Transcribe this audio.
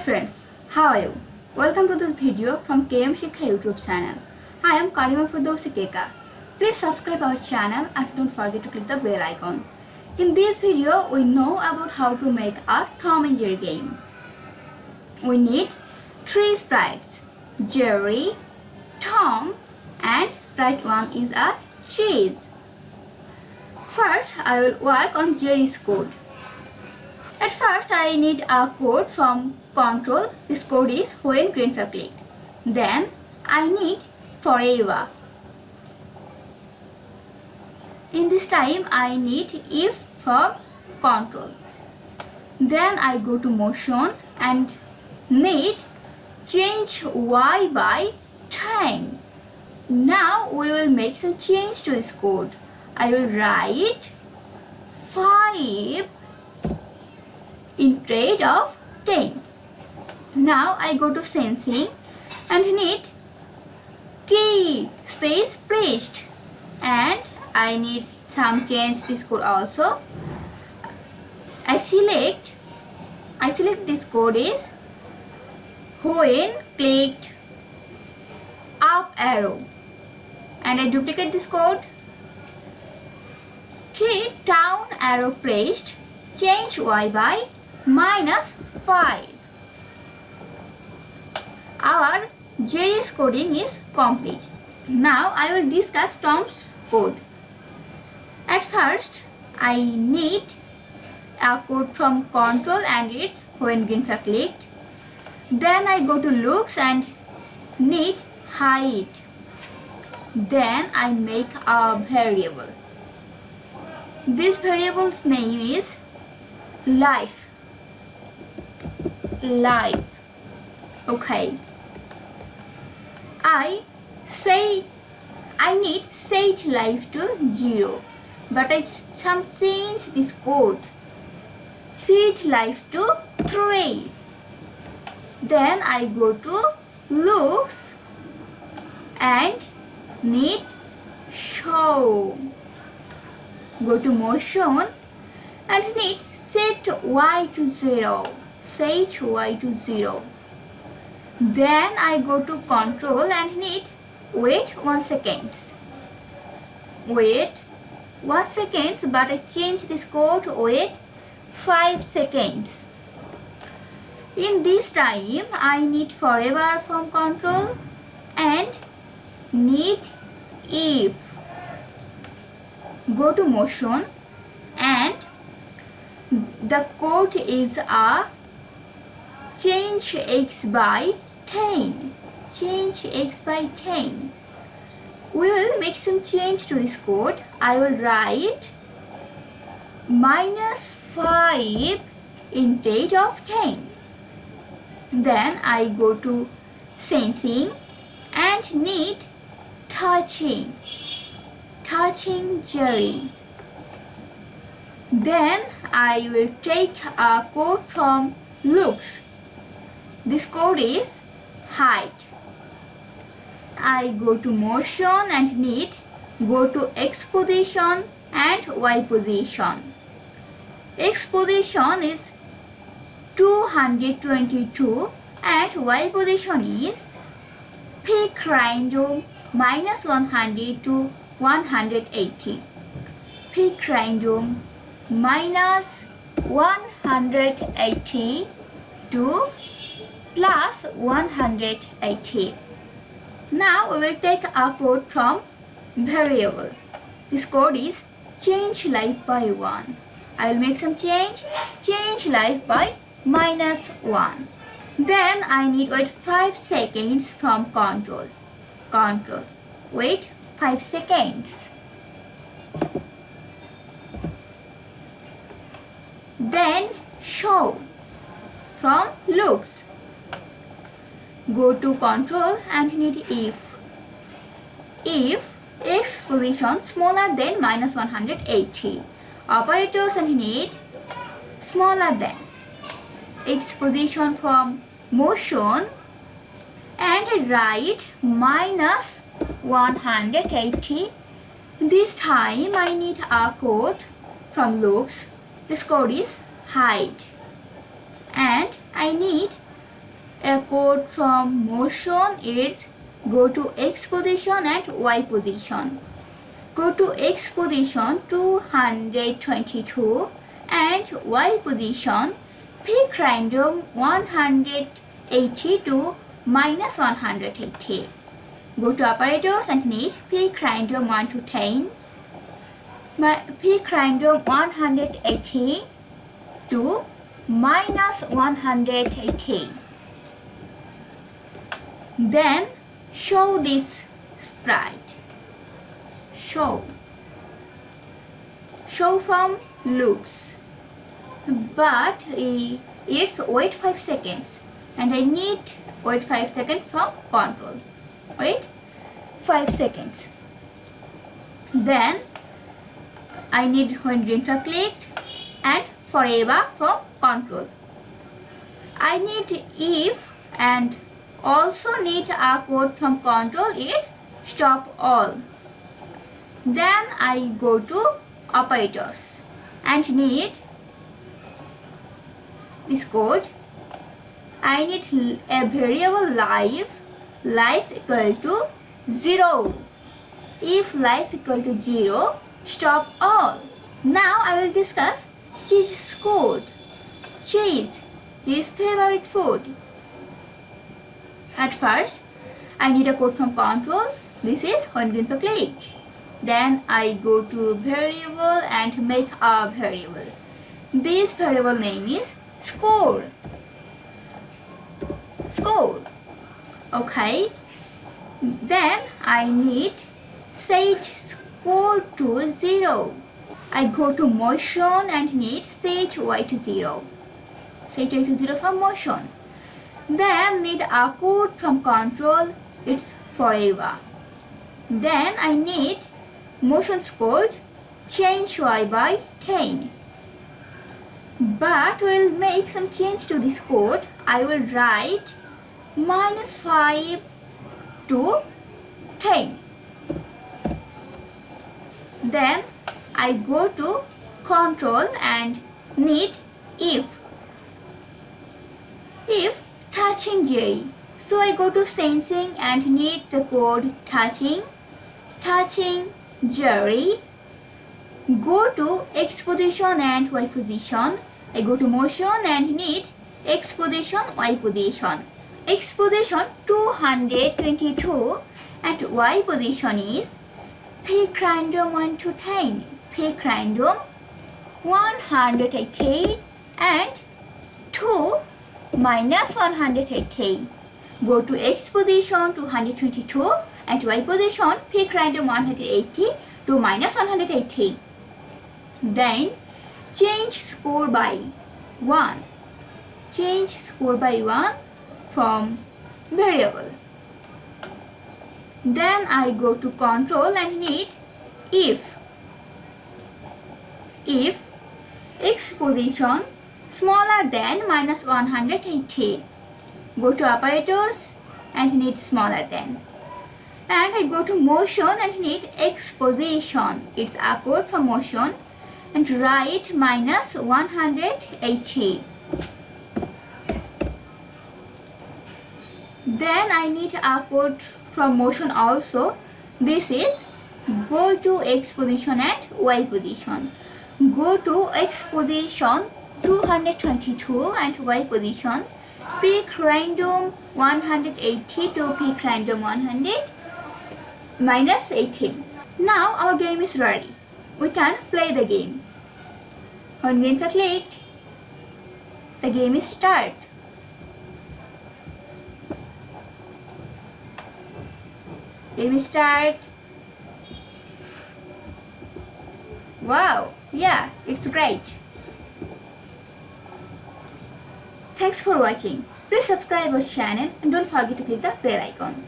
friends, how are you? Welcome to this video from KM Shikha YouTube channel. I am Karima Firdausi Keka. Please subscribe our channel and don't forget to click the bell icon. In this video, we know about how to make a Tom and Jerry game. We need 3 sprites, Jerry, Tom, and sprite 1 is a cheese. First, I will work on Jerry's code. At first, I need a code from control. This code is when green flag clicked. Then, I need forever. In this time, I need if for control. Then I go to motion and need change y by time. Now we will make some change to this code. I will write 5 instead of 10. Now I go to sensing and need key space pressed, and I need some change this code also. I select this code is when clicked up arrow, and I duplicate this code. Key down arrow pressed, change y by -5. Our Jerry's coding is complete. Now I will discuss Tom's code. At first, I need a code from control and it's when green flag clicked. Then I go to looks and need height. Then I make a variable. This variable's name is life. Okay. I need set life to 0, but I change this code. Set life to 3. Then I go to looks and need show. Go to motion and need set y to 0. Set y to 0. Then I go to control and need wait 1 second. Wait 1 second, but I change this code wait 5 seconds. In this time, I need forever from control and need if. Go to motion and the code is a change x by 10. Change x by 10. We will make some change to this code. I will write -5 instead of 10. Then I go to sensing and need touching Jerry. Then I will take a code from looks. This code is height. I go to motion and need go to x position and y position. X position is 222 and y position is peak random -100 to 180. Peak random -180 to +180. Now we will take a code from variable. This code is change life by 1. I will make some change life by -1. Then I need wait 5 seconds from control. Wait 5 seconds. Then show from looks. Go to control and need if. If x position smaller than -180. Operators and need smaller than. X position from motion and write -180. This time I need a code from looks. This code is height. And I need a code from motion is go to X position and Y position. Go to X position 222 and Y position pick random 180 to minus 180. Go to operators and need pick random 1 to 10. Pick random 180 to minus 180. Then show this sprite. Show from looks, but it's wait 5 seconds and I need wait 5 seconds from control. Wait 5 seconds. Then I need when green flag clicked and forever from control. I need if and also need a code from control is stop all. Then I go to operators and need this code. I need a variable life equal to 0. If life equal to 0, stop all. Now I will discuss cheese code. Cheese favorite food. At first, I need a code from control. This is when green flag clicked. Then I go to variable and make a variable. This variable name is score. Okay. Then I need set score to 0. I go to motion and need set y to 0. Set y to 0 from motion. Then need a code from control. It's forever. Then I need motion code change y by 10. But we'll make some change to this code. I will write minus 5 to 10. Then I go to control and need if touching Jerry. So I go to sensing and need the code touching Jerry. Go to X position and Y position. I go to motion and need X position, Y position. X position 222 and Y position is pick random 1 to 10. Pick random 180 and 2 minus 180. Go to X position 222 and Y position pick random 180 to minus 180. Then change score by 1. Change score by 1 from variable. Then I go to control and need if X position smaller than minus 180. Go to operators and need smaller than. And I go to motion and need X position. It's a code from motion and write minus 180. Then I need a code from motion also. This is go to X position and Y position. Go to X position 222 and Y position pick random 180 to pick random 100 minus 18. Now our game is ready. We can play the game. When green flag clicked, the game is start. Game is start. Wow, yeah, it's great. Thanks for watching. Please subscribe our channel and don't forget to click the bell icon.